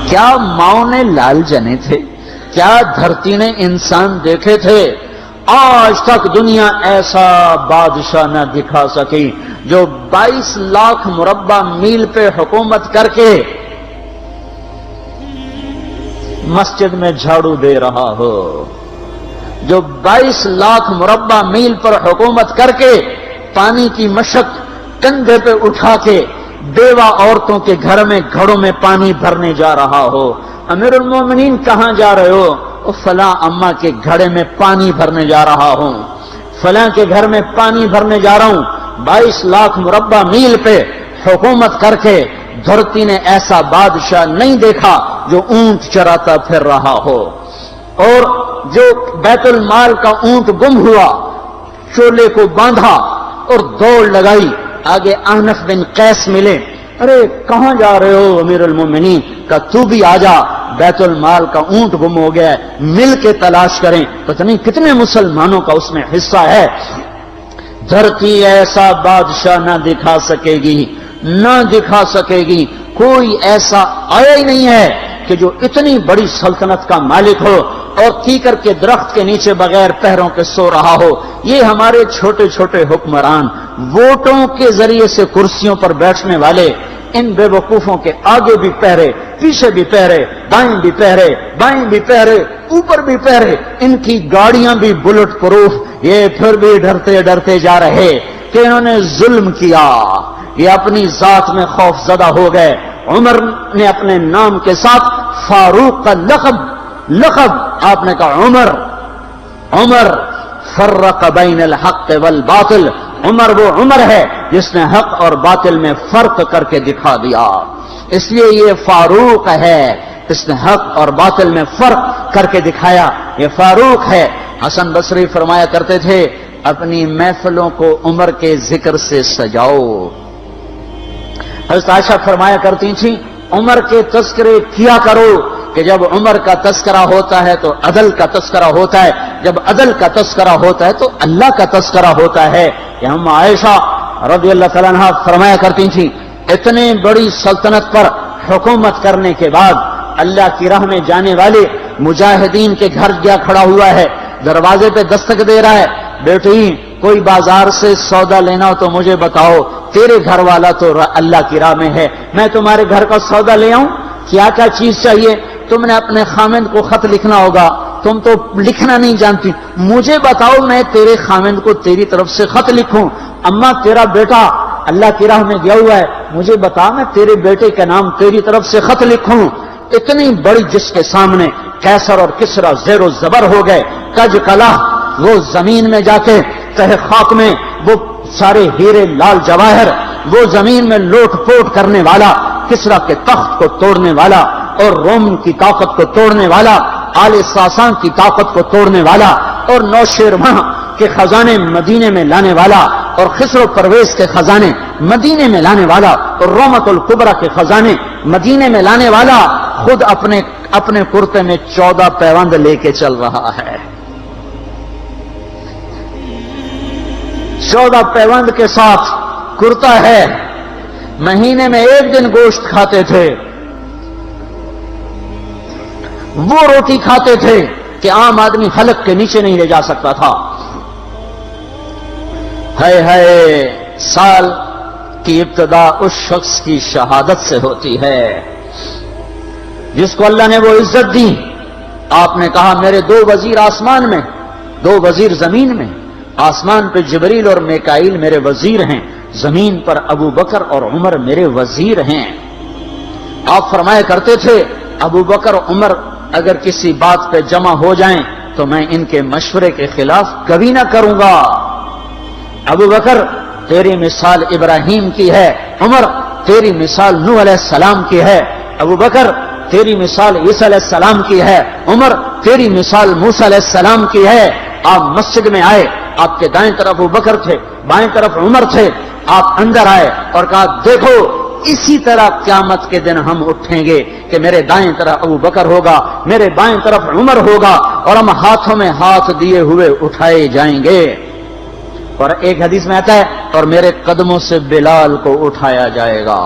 کیا ماؤں نے لال جنے تھے؟ کیا دھرتی نے انسان دیکھے تھے؟ آج تک دنیا ایسا بادشاہ نہ دکھا سکی جو 22 لاکھ مربع میل پہ حکومت کر کے مسجد میں جھاڑو دے رہا ہو، جو 22 لاکھ مربع میل پر حکومت کر کے پانی کی مشق کندھے پہ اٹھا کے بیوہ عورتوں کے گھر میں گھڑوں میں پانی بھرنے جا رہا ہو۔ امیر المومنین کہاں جا رہے ہو؟ فلاں اماں کے گھڑے میں پانی بھرنے جا رہا ہوں، فلاں کے گھر میں پانی بھرنے جا رہا ہوں۔ 22 لاکھ مربع میل پہ حکومت کر کے دھرتی نے ایسا بادشاہ نہیں دیکھا جو اونٹ چراتا پھر رہا ہو، اور جو بیت المال کا اونٹ گم ہوا، چولے کو باندھا اور دوڑ لگائی، آگے احنف بن قیس ملے، ارے کہاں جا رہے ہو امیر المومنین؟ کہ تو بھی آجا، بیت المال کا اونٹ گم ہو گیا ہے، مل کے تلاش کریں۔ پتہ نہیں کتنے مسلمانوں کا اس میں حصہ ہے۔ دھرتی ایسا بادشاہ نہ دکھا سکے گی، نہ دکھا سکے گی، کوئی ایسا آیا ہی نہیں ہے کہ جو اتنی بڑی سلطنت کا مالک ہو اور کیکر کے درخت کے نیچے بغیر پیروں کے سو رہا ہو۔ یہ ہمارے چھوٹے چھوٹے حکمران، ووٹوں کے ذریعے سے کرسیوں پر بیٹھنے والے، ان بے وقوفوں کے آگے بھی پہرے، پیچھے بھی پہرے، دائیں بھی پہرے، بائیں بھی پہرے، اوپر بھی پہرے، ان کی گاڑیاں بھی بلٹ پروف، یہ پھر بھی ڈرتے ڈرتے جا رہے کہ انہوں نے ظلم کیا، یہ اپنی ذات میں خوف زدہ ہو گئے۔ عمر نے اپنے نام کے ساتھ فاروق کا لقب آپ نے کہا عمر فرق بین الحق والباطل، عمر وہ عمر ہے جس نے حق اور باطل میں فرق کر کے دکھا دیا، اس لیے یہ فاروق ہے، اس نے حق اور باطل میں فرق کر کے دکھایا، یہ فاروق ہے۔ حسن بصری فرمایا کرتے تھے اپنی محفلوں کو عمر کے ذکر سے سجاؤ۔ حضرت عائشہ فرمایا کرتی تھیں عمر کے تذکرے کیا کرو کہ جب عمر کا تذکرہ ہوتا ہے تو عدل کا تذکرہ ہوتا ہے، جب عدل کا تذکرہ ہوتا ہے تو اللہ کا تذکرہ ہوتا ہے۔ کہ ہم عائشہ رضی اللہ تعالیٰ عنہا فرمایا کرتی تھیں اتنے بڑی سلطنت پر حکومت کرنے کے بعد اللہ کی راہ میں جانے والے مجاہدین کے گھر جا کھڑا ہوا ہے، دروازے پہ دستک دے رہا ہے، بیٹی کوئی بازار سے سودا لینا ہو تو مجھے بتاؤ، تیرے گھر والا تو اللہ کی راہ میں ہے، میں تمہارے گھر کا سودا لے آؤں، کیا کیا چیز چاہیے؟ تم نے اپنے خامند کو خط لکھنا ہوگا، تم تو لکھنا نہیں جانتی، مجھے بتاؤ میں تیرے خامند کو تیری طرف سے خط لکھوں۔ اما تیرا بیٹا اللہ کی راہ میں گیا ہوا ہے، مجھے بتا میں تیرے بیٹے کے نام تیری طرف سے خط لکھوں۔ اتنی بڑی جس کے سامنے قیصر اور کسریٰ زیر و زبر ہو گئے، کج کلا، وہ زمین میں جا کے تہ خاک میں وہ سارے ہیرے لال جواہر، وہ زمین میں لوٹ پوٹ کرنے والا، کسریٰ کے تخت کو توڑنے والا اور روم کی طاقت کو توڑنے والا، آل ساسان کی طاقت کو توڑنے والا اور نوشیروان کے خزانے مدینے میں لانے والا اور خسرو پرویز کے خزانے مدینے میں لانے والا اور رومت الکبرى کے خزانے مدینے میں لانے والا خود اپنے کرتے میں 14 پیوند لے کے چل رہا ہے۔ 14 پیوند کے ساتھ کرتا ہے، مہینے میں 1 دن گوشت کھاتے تھے، وہ روٹی کھاتے تھے کہ عام آدمی حلق کے نیچے نہیں لے جا سکتا تھا۔ ہے سال کی ابتدا اس شخص کی شہادت سے ہوتی ہے جس کو اللہ نے وہ عزت دی۔ آپ نے کہا میرے 2 وزیر آسمان میں، 2 وزیر زمین میں، آسمان پہ جبریل اور میکائیل میرے وزیر ہیں، زمین پر ابو بکر اور عمر میرے وزیر ہیں۔ آپ فرمایا کرتے تھے ابو بکر اور عمر اگر کسی بات پہ جمع ہو جائیں تو میں ان کے مشورے کے خلاف کبھی نہ کروں گا۔ ابو بکر تیری مثال ابراہیم کی ہے، عمر تیری مثال نوح علیہ السلام کی ہے، ابو بکر تیری مثال عیسیٰ علیہ السلام کی ہے، عمر تیری مثال موسیٰ علیہ السلام کی ہے۔ آپ مسجد میں آئے، آپ کے دائیں طرف ابو بکر تھے، بائیں طرف عمر تھے، آپ اندر آئے اور کہا دیکھو اسی طرح قیامت کے دن ہم اٹھیں گے کہ میرے دائیں طرف ابو بکر ہوگا، میرے بائیں طرف عمر ہوگا اور ہم ہاتھوں میں ہاتھ دیے ہوئے اٹھائے جائیں گے۔ اور ایک حدیث میں آتا ہے اور میرے قدموں سے بلال کو اٹھایا جائے گا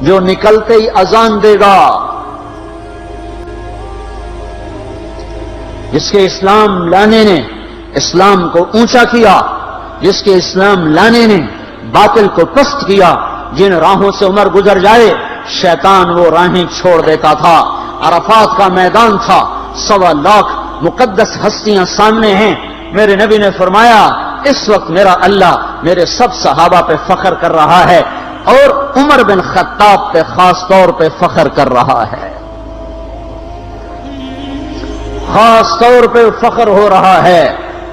جو نکلتے ہی اذان دے گا، جس کے اسلام لانے نے اسلام کو اونچا کیا، جس کے اسلام لانے نے باطل کو پست کیا، جن راہوں سے عمر گزر جائے شیطان وہ راہیں چھوڑ دیتا تھا۔ عرفات کا میدان تھا، 1.25 لاکھ مقدس ہستیاں سامنے ہیں۔ میرے نبی نے فرمایا اس وقت میرا اللہ میرے سب صحابہ پہ فخر کر رہا ہے اور عمر بن خطاب پہ خاص طور پہ فخر کر رہا ہے، خاص طور پہ فخر ہو رہا ہے،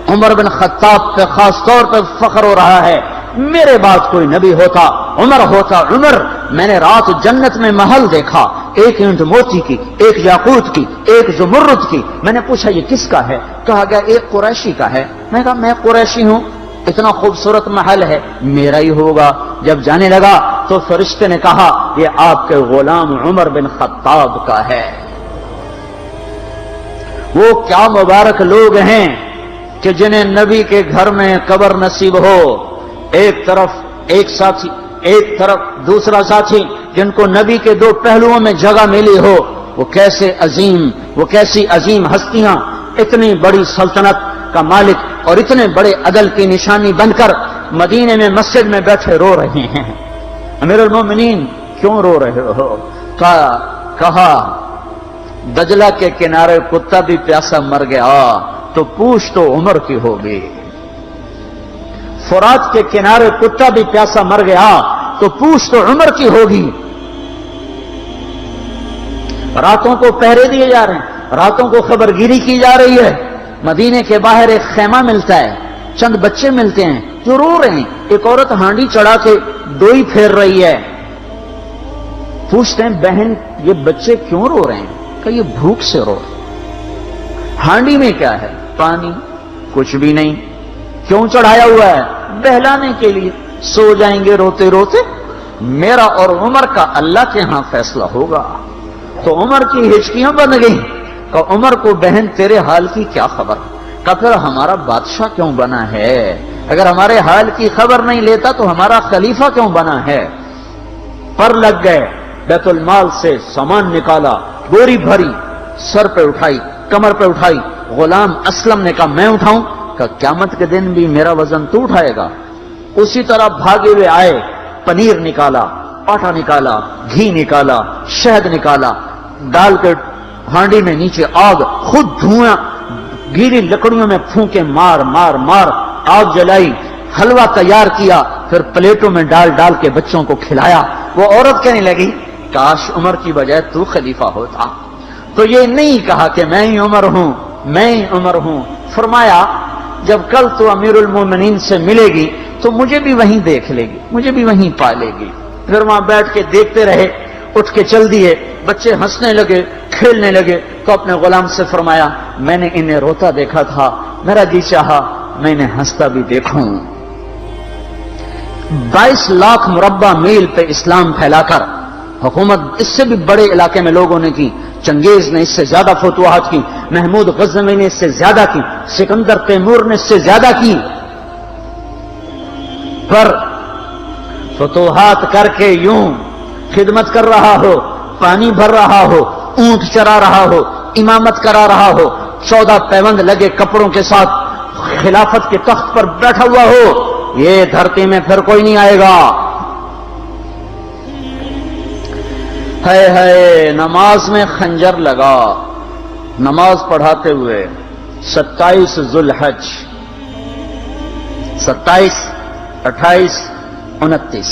عمر بن خطاب پہ خاص طور پہ فخر ہو رہا ہے۔ میرے بعد کوئی نبی ہوتا عمر ہوتا۔ عمر، میں نے رات جنت میں محل دیکھا، ایک اینٹ موتی کی، ایک یاقوت کی، ایک زمرد کی۔ میں نے پوچھا یہ کس کا ہے؟ کہا گیا ایک قریشی کا ہے۔ میں کہا میں قریشی ہوں، اتنا خوبصورت محل ہے، میرا ہی ہوگا۔ جب جانے لگا تو فرشتے نے کہا یہ آپ کے غلام عمر بن خطاب کا ہے۔ وہ کیا مبارک لوگ ہیں کہ جنہیں نبی کے گھر میں قبر نصیب ہو، ایک طرف ایک ساتھی، ایک طرف دوسرا ساتھی، جن کو نبی کے دو پہلوؤں میں جگہ ملی ہو۔ وہ کیسے عظیم، وہ کیسی عظیم ہستیاں، اتنی بڑی سلطنت کا مالک اور اتنے بڑے عدل کی نشانی بن کر مدینے میں مسجد میں بیٹھے رو رہے ہیں۔ امیر المومنین کیوں رو رہے ہو؟ کہا دجلہ کے کنارے کتا بھی پیاسا مر گیا تو پوچھ تو عمر کی ہوگی، فرات کے کنارے کتا بھی پیاسا مر گیا تو پوچھ تو عمر کی ہوگی۔ راتوں کو پہرے دیے جا رہے ہیں، راتوں کو خبرگیری کی جا رہی ہے۔ مدینے کے باہر ایک خیمہ ملتا ہے، چند بچے ملتے ہیں جو رو رہے ہیں۔ ایک عورت ہانڈی چڑھا کے ڈوئی پھیر رہی ہے۔ پوچھتے ہیں بہن یہ بچے کیوں رو رہے ہیں؟ کہ یہ بھوک سے رو رہے ہیں۔ ہانڈی میں کیا ہے؟ پانی، کچھ بھی نہیں۔ کیوں چڑھایا ہوا ہے؟ بہلانے کے لیے، سو جائیں گے روتے روتے۔ میرا اور عمر کا اللہ کے ہاں فیصلہ ہوگا۔ تو عمر کی ہچکیاں بن گئی کہ عمر کو بہن تیرے حال کی کیا خبر؟ کہ پھر ہمارا بادشاہ کیوں بنا ہے؟ اگر ہمارے حال کی خبر نہیں لیتا تو ہمارا خلیفہ کیوں بنا ہے؟ پر لگ گئے، بیت المال سے سامان نکالا، بوری بھری، سر پہ اٹھائی، کمر پہ اٹھائی۔ غلام اسلم نے کہا میں اٹھاؤں؟ کہ قیامت کے دن بھی میرا وزن تو اٹھائے گا۔ اسی طرح بھاگے ہوئے آئے، پنیر نکالا، آٹا نکالا، گھی نکالا، شہد نکالا، ڈال کے ہانڈی میں نیچے آگ، خود دھواں گیلی لکڑیوں میں پھونکے مار مار مار آگ جلائی، حلوہ تیار کیا، پھر پلیٹوں میں ڈال ڈال کے بچوں کو کھلایا۔ وہ عورت کہنے لگی کاش عمر کی بجائے تو خلیفہ ہوتا۔ تو یہ نہیں کہا کہ میں ہی عمر ہوں، میں ہی عمر ہوں۔ فرمایا جب کل تو امیر المومنین سے ملے گی تو مجھے بھی وہیں دیکھ لے گی، مجھے بھی وہیں پا لے گی۔ پھر وہاں بیٹھ کے دیکھتے رہے، اٹھ کے چل دیے۔ بچے ہنسنے لگے، کھیلنے لگے تو اپنے غلام سے فرمایا میں نے انہیں روتا دیکھا تھا، میرا جی چاہا میں انہیں ہنستا بھی دیکھوں۔ 22 لاکھ مربع میل پہ اسلام پھیلا کر حکومت اس سے بھی بڑے علاقے میں لوگوں نے کی۔ چنگیز نے اس سے زیادہ فتوحات کی، محمود غزنوی نے اس سے زیادہ کی، سکندر تیمور نے اس سے زیادہ کی۔ پر فتوحات کر کے یوں خدمت کر رہا ہو، پانی بھر رہا ہو، اونٹ چرا رہا ہو، امامت کرا رہا ہو، 14 پیوند لگے کپڑوں کے ساتھ خلافت کے تخت پر بیٹھا ہوا ہو، یہ دھرتی میں پھر کوئی نہیں آئے گا۔ ہے نماز میں خنجر لگا، نماز پڑھاتے ہوئے 27 ذوالحج، 27، 28، 29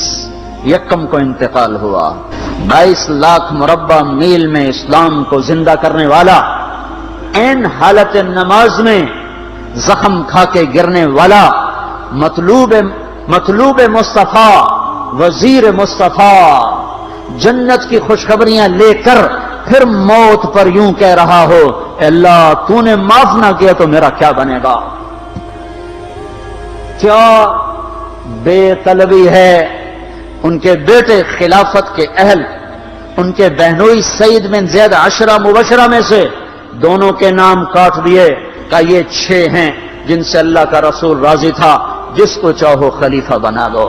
یکم کو انتقال ہوا۔ 22 لاکھ مربع میل میں اسلام کو زندہ کرنے والا، این حالت نماز میں زخم کھا کے گرنے والا، مطلوب مصطفیٰ، وزیر مصطفیٰ، جنت کی خوشخبریاں لے کر پھر موت پر یوں کہہ رہا ہو اے اللہ تو نے معاف نہ کیا تو میرا کیا بنے گا؟ کیا بے طلبی ہے؟ ان کے بیٹے خلافت کے اہل، ان کے بہنوئی سعید بن زید 10 مبشرہ میں سے دونوں کے نام کاٹ دیے کہ یہ 6 ہیں جن سے اللہ کا رسول راضی تھا، جس کو چاہو خلیفہ بنا دو،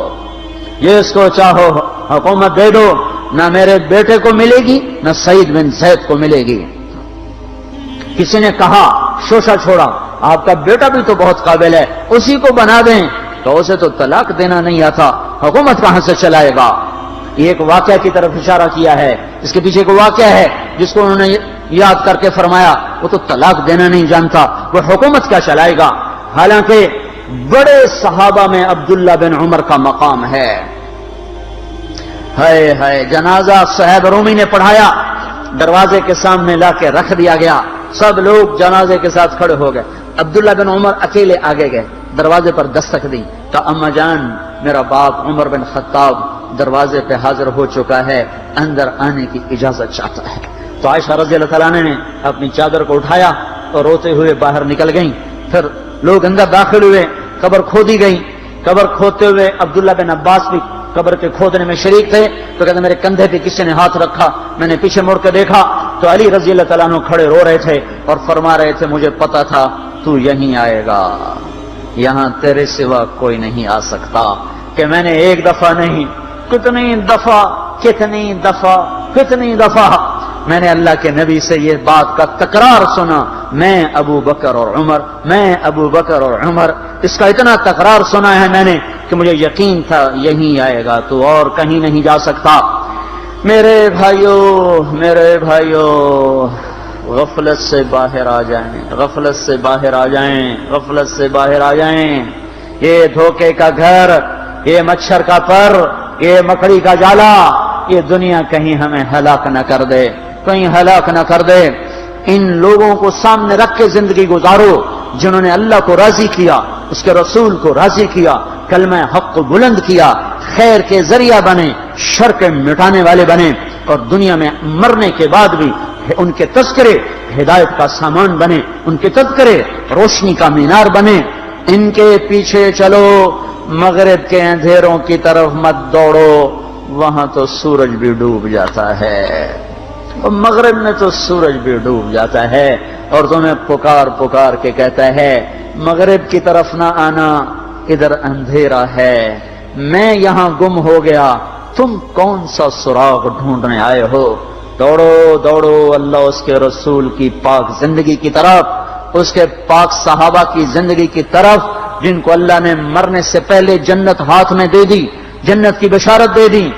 جس کو چاہو حکومت دے دو، نہ میرے بیٹے کو ملے گی نہ سعید بن زید کو ملے گی۔ کسی نے کہا شوشہ چھوڑا، آپ کا بیٹا بھی تو بہت قابل ہے، اسی کو بنا دیں، تو اسے تو طلاق دینا نہیں آتا، حکومت کہاں سے چلائے گا؟ یہ ایک واقعہ کی طرف اشارہ کیا ہے، اس کے پیچھے ایک واقعہ ہے جس کو انہوں نے یاد کر کے فرمایا وہ تو طلاق دینا نہیں جانتا، وہ حکومت کیا چلائے گا؟ حالانکہ بڑے صحابہ میں عبداللہ بن عمر کا مقام ہے۔ ہائے ہائے، جنازہ صہیب رومی نے پڑھایا، دروازے کے سامنے لا کے رکھ دیا گیا، سب لوگ جنازے کے ساتھ کھڑے ہو گئے، عبداللہ بن عمر اکیلے آگے گئے، دروازے پر دستک دی، کہا اما جان میرا باپ عمر بن خطاب دروازے پہ حاضر ہو چکا ہے، اندر آنے کی اجازت چاہتا ہے۔ تو عائشہ رضی اللہ تعالیٰ نے اپنی چادر کو اٹھایا اور روتے ہوئے باہر نکل گئیں، پھر لوگ اندر داخل ہوئے، قبر کھودی گئی، قبر کھودتے ہوئے عبداللہ بن عباس بھی قبر کے کھودنے میں شریک تھے، تو کہتے میرے کندھے پہ کسی نے ہاتھ رکھا، میں نے پیچھے مڑ کے دیکھا تو علی رضی اللہ تعالیٰ عنہ کھڑے رو رہے تھے اور فرما رہے تھے مجھے پتا تھا تو یہیں آئے گا، یہاں تیرے سوا کوئی نہیں آ سکتا، کہ میں نے ایک دفعہ نہیں کتنی دفعہ میں نے اللہ کے نبی سے یہ بات کا تکرار سنا، میں ابو بکر اور عمر، اس کا اتنا تکرار سنا ہے میں نے کہ مجھے یقین تھا یہیں آئے گا، تو اور کہیں نہیں جا سکتا۔ میرے بھائیو غفلت سے باہر آ جائیں، یہ دھوکے کا گھر، یہ مچھر کا پر، یہ مکڑی کا جالا، یہ دنیا کہیں ہمیں ہلاک نہ کر دے۔ ان لوگوں کو سامنے رکھ کے زندگی گزارو جنہوں نے اللہ کو راضی کیا، اس کے رسول کو راضی کیا، کلمہ حق کو بلند کیا، خیر کے ذریعہ بنے، شر کے مٹانے والے بنے، اور دنیا میں مرنے کے بعد بھی ان کے تذکرے ہدایت کا سامان بنے، ان کے تذکرے روشنی کا مینار بنے۔ ان کے پیچھے چلو، مغرب کے اندھیروں کی طرف مت دوڑو، وہاں تو سورج بھی ڈوب جاتا ہے، اور مغرب میں تو سورج بھی ڈوب جاتا ہے، اور تمہیں پکار کے کہتا ہے مغرب کی طرف نہ آنا، ادھر اندھیرا ہے، میں یہاں گم ہو گیا، تم کون سا سراغ ڈھونڈنے آئے ہو؟ دوڑو اللہ اس کے رسول کی پاک زندگی کی طرف، اس کے پاک صحابہ کی زندگی کی طرف، جن کو اللہ نے مرنے سے پہلے جنت ہاتھ میں دے دی، جنت کی بشارت دے دی۔